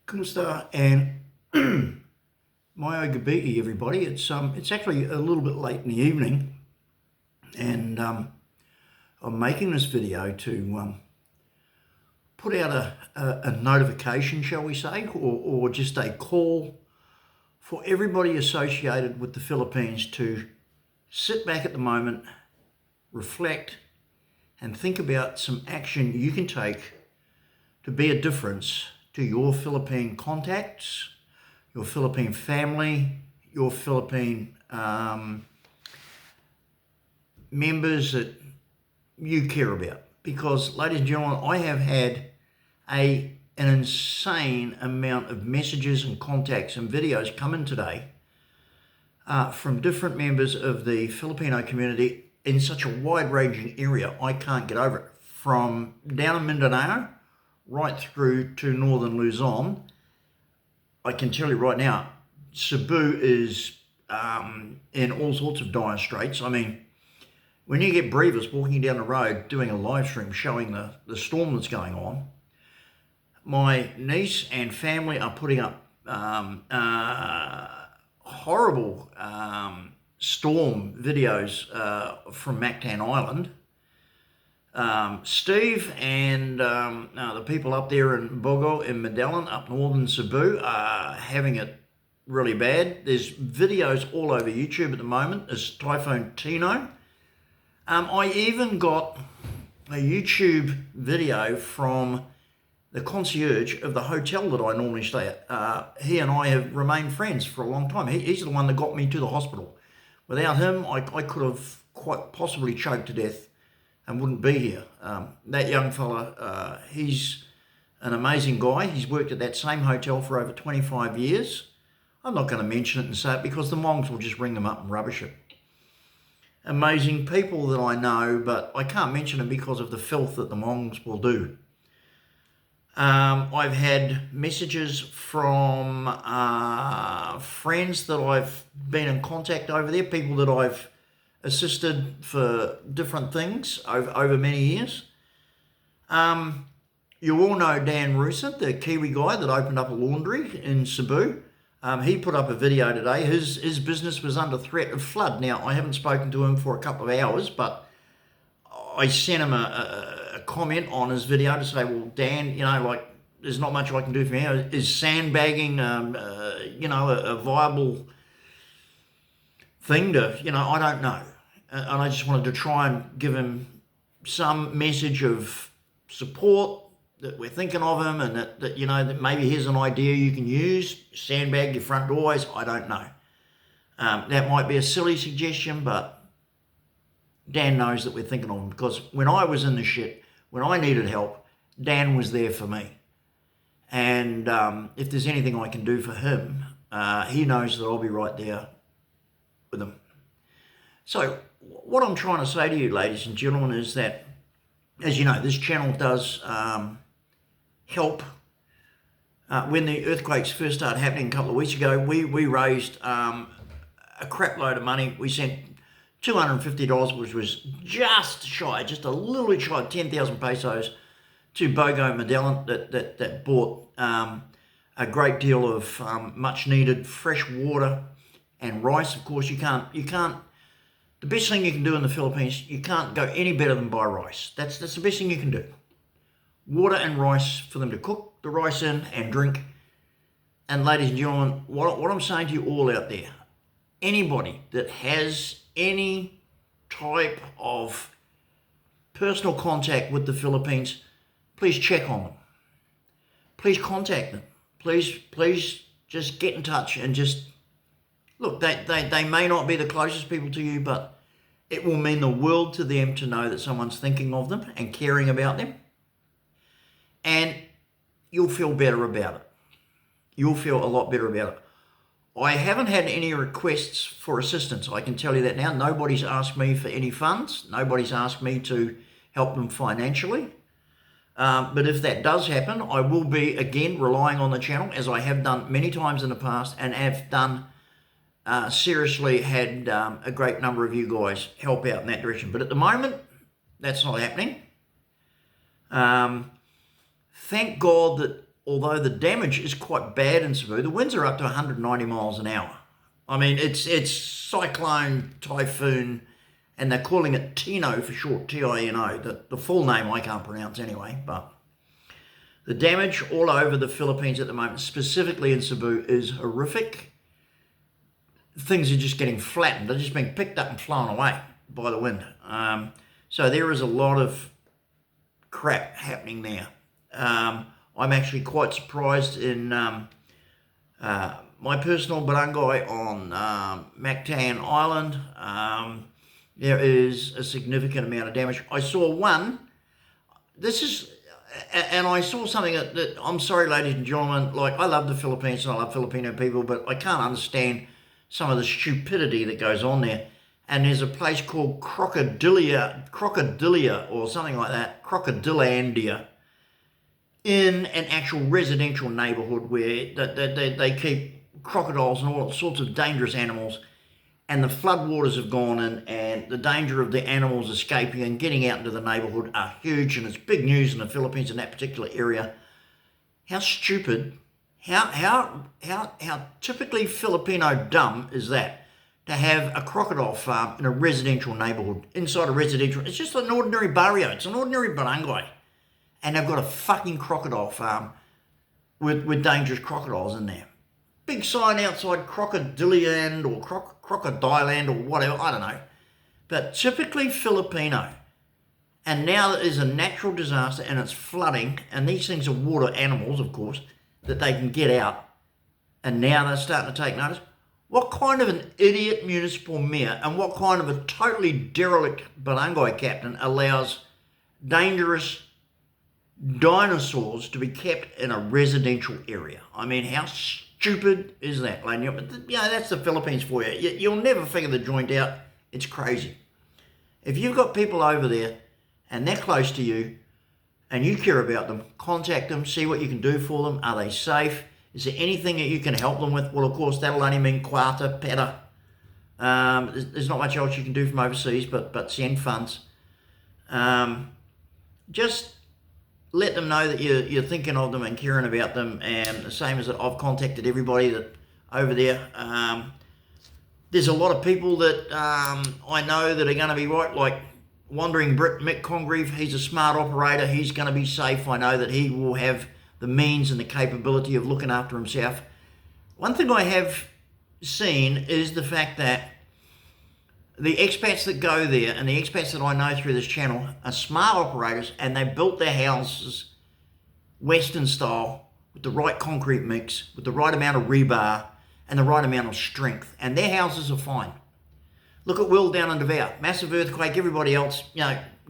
Kumusta and Mayo Gabiki, everybody. It's actually a little bit late in the evening, and I'm making this video to put out a notification, shall we say, or just a call for everybody associated with the Philippines to sit back at the moment, reflect, and think about some action you can take to be a difference to your Philippine contacts, your Philippine family, your Philippine members that you care about. Because, ladies and gentlemen, I have had an insane amount of messages and contacts and videos come in today from different members of the Filipino community in such a wide-ranging area. I can't get over it. From down in Mindanao right through to northern Luzon, I can tell you right now, Cebu is in all sorts of dire straits. I mean, when you get Brevis walking down the road doing a live stream showing the storm that's going on, my niece and family are putting up horrible storm videos from Mactan Island. Steve and the people up there in Bogo in Medellin, up northern Cebu, are having it really bad. There's videos all over YouTube at the moment. There's Typhoon Tino. I even got a YouTube video from the concierge of the hotel that I normally stay at. He and I have remained friends for a long time. He's the one that got me to the hospital. Without him, I could have quite possibly choked to death and wouldn't be here. That young fella, he's an amazing guy. He's worked at that same hotel for over 25 years. I'm not going to mention it and say it because the Mongs will just ring them up and rubbish it. Amazing people that I know, but I can't mention them because of the filth that the Mongs will do. I've had messages from friends that I've been in contact over there, people that I've assisted for different things over many years. You all know Dan Rusin, the Kiwi guy that opened up a laundry in Cebu. He put up a video today. His business was under threat of flood. Now, I haven't spoken to him for a couple of hours, but I sent him a comment on his video to say, well, Dan, there's not much I can do for you. Is sandbagging, a viable thing to, I don't know. And I just wanted to try and give him some message of support, that we're thinking of him, and that maybe here's an idea you can use, sandbag your front doorways. I don't know. That might be a silly suggestion, but Dan knows that we're thinking of him, because when I was in the shit, when I needed help, Dan was there for me. And if there's anything I can do for him, he knows that I'll be right there with him. So what I'm trying to say to you, ladies and gentlemen, is that, as you know, this channel does help. When the earthquakes first started happening a couple of weeks ago, we raised a crap load of money. We sent $250, which was just a little bit shy of 10,000 pesos, to Bogo Medellin that bought a great deal of much needed fresh water and rice. Of course, you can't. The best thing you can do in the Philippines, you can't go any better than buy rice. That's the best thing you can do. Water and rice for them to cook the rice in and drink. And ladies and gentlemen, what I'm saying to you all out there, anybody that has any type of personal contact with the Philippines, please check on them. Please contact them. Please just get in touch and just look. They may not be the closest people to you, but it will mean the world to them to know that someone's thinking of them and caring about them. And you'll feel better about it. You'll feel a lot better about it. I haven't had any requests for assistance. I can tell you that now. Nobody's asked me for any funds. Nobody's asked me to help them financially. But if that does happen, I will be, again, relying on the channel, as I have done many times in the past, and have done, seriously had a great number of you guys help out in that direction. But at the moment, that's not happening. Thank God that although the damage is quite bad in Cebu, the winds are up to 190 miles an hour. I mean, it's cyclone, typhoon, and they're calling it Tino for short, T-I-N-O. The full name I can't pronounce anyway, but the damage all over the Philippines at the moment, specifically in Cebu, is horrific. Things are just getting flattened. They're just being picked up and flown away by the wind. So there is a lot of crap happening there. I'm actually quite surprised in my personal barangay on Mactan Island. There is a significant amount of damage. I saw one, and I saw something that I'm sorry, ladies and gentlemen, like I love the Philippines and I love Filipino people, but I can't understand some of the stupidity that goes on there. And there's a place called Crocodilia or something like that, Crocodilandia, in an actual residential neighborhood where they keep crocodiles and all sorts of dangerous animals, and the floodwaters have gone in, and the danger of the animals escaping and getting out into the neighborhood are huge, and it's big news in the Philippines in that particular area. How stupid, how typically Filipino dumb is that, to have a crocodile farm in a residential neighborhood, inside a residential, it's just an ordinary barrio, it's an ordinary barangay, and they've got a fucking crocodile farm with dangerous crocodiles in there. Big sign outside Crocodiland or Crocodiland or whatever, I don't know. But typically Filipino. And now that there's a natural disaster and it's flooding, and these things are water animals, of course, that they can get out, and now they're starting to take notice. What kind of an idiot municipal mayor and what kind of a totally derelict barangay captain allows dangerous dinosaurs to be kept in a residential area? I mean, how stupid is that, lady? But that's the Philippines for you. You'll never figure the joint out. It's crazy. If you've got people over there and they're close to you and you care about them, contact them, see what you can do for them. Are they safe? Is there anything that you can help them with? Well, of course, that'll only mean Quarta, Peta. There's not much else you can do from overseas but send funds. Just let them know that you're thinking of them and caring about them, and the same as that I've contacted everybody that over there. There's a lot of people that I know that are going to be right, like Wandering Brit Mick Congreve. He's a smart operator. He's going to be safe. I know that he will have the means and the capability of looking after himself. One thing I have seen is the fact that the expats that go there, and the expats that I know through this channel, are smart operators, and they built their houses Western style with the right concrete mix, with the right amount of rebar and the right amount of strength, and their houses are fine. Look at Will down in Davao, massive earthquake, everybody else,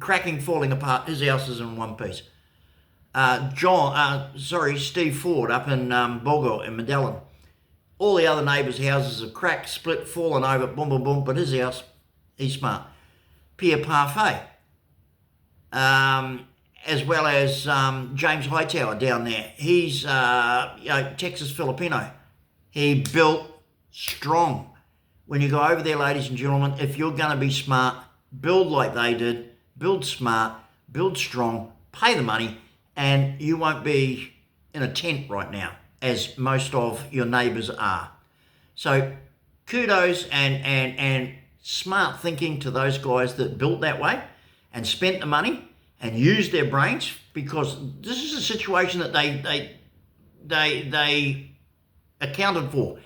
cracking, falling apart, his house is in one piece. Steve Ford up in Bogo in Medellin. All the other neighbours' houses have cracked, split, fallen over, boom, boom, boom, but his house, he's smart. Pierre Parfait, as well as James Hightower down there. He's Texas Filipino. He built strong. When you go over there, ladies and gentlemen, if you're going to be smart, build like they did, build smart, build strong, pay the money, and you won't be in a tent right now, as most of your neighbours are. So kudos and smart thinking to those guys that built that way and spent the money and used their brains, because this is a situation that they accounted for,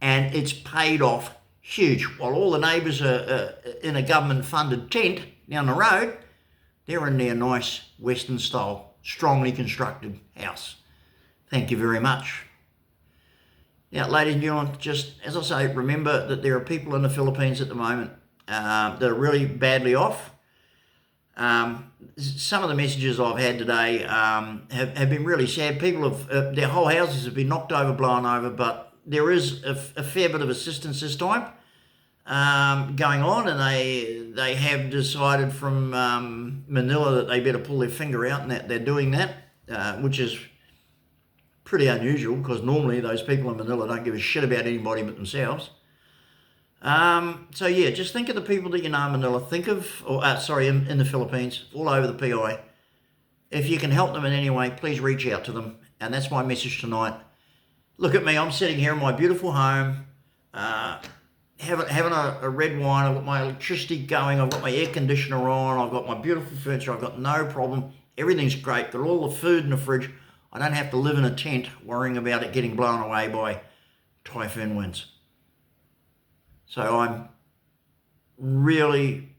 and it's paid off huge. While all the neighbours are in a government-funded tent down the road, they're in their nice Western-style, strongly constructed house. Thank you very much. Now, ladies and gentlemen, just as I say, remember that there are people in the Philippines at the moment that are really badly off. Some of the messages I've had today have been really sad. People have, their whole houses have been knocked over, blown over, but there is a fair bit of assistance this time going on, and they have decided from Manila that they better pull their finger out, and that they're doing that, which is pretty unusual, because normally those people in Manila don't give a shit about anybody but themselves. So yeah, just think of the people that you know in Manila. Think of, in the Philippines, all over the PI. If you can help them in any way, please reach out to them. And that's my message tonight. Look at me, I'm sitting here in my beautiful home, having a red wine. I've got my electricity going, I've got my air conditioner on, I've got my beautiful furniture, I've got no problem. Everything's great, got all the food in the fridge. I don't have to live in a tent worrying about it getting blown away by typhoon winds. So I'm really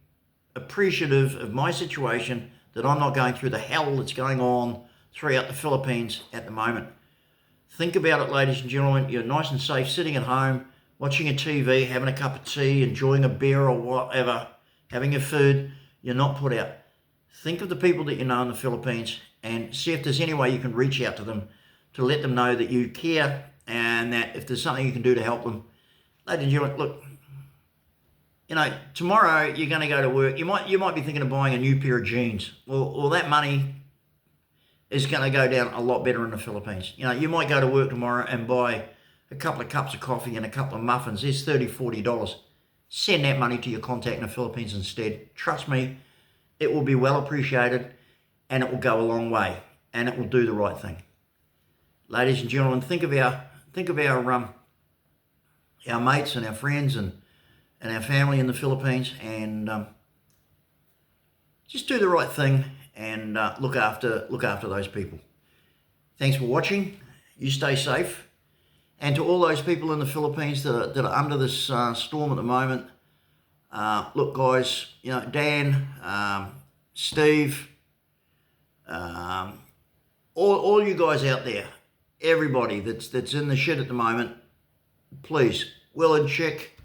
appreciative of my situation, that I'm not going through the hell that's going on throughout the Philippines at the moment. Think about it, ladies and gentlemen. You're nice and safe sitting at home, watching a TV, having a cup of tea, enjoying a beer or whatever, having your food. You're not put out. Think of the people that you know in the Philippines and see if there's any way you can reach out to them to let them know that you care and that if there's something you can do to help them. Ladies and gentlemen, look, you know, tomorrow you're going to go to work. You might be thinking of buying a new pair of jeans. Well, that money is going to go down a lot better in the Philippines. You know, you might go to work tomorrow and buy a couple of cups of coffee and a couple of muffins. There's $30, $40. Send that money to your contact in the Philippines instead. Trust me, it will be well appreciated and it will go a long way and it will do the right thing. Ladies and gentlemen, think of our mates and our friends and our family in the Philippines, and just do the right thing and look after those people. Thanks for watching. You stay safe. And to all those people in the Philippines that are under this storm at the moment, look, guys, you know, Dan, Steve, all you guys out there, everybody that's in the shit at the moment, please, Willard, Chick,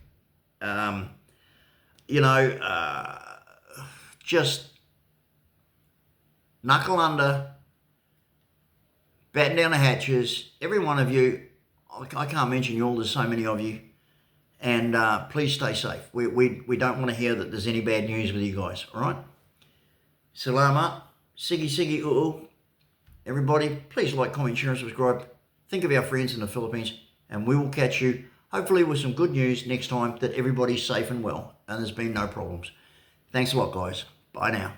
just knuckle under, batten down the hatches, every one of you. I can't mention you all, there's so many of you, and please stay safe. We don't want to hear that there's any bad news with you guys, all right? Salamat, sige oo. Everybody, please like, comment, share, and subscribe. Think of our friends in the Philippines, and we will catch you hopefully with some good news next time that everybody's safe and well and there's been no problems. Thanks a lot, guys. Bye now.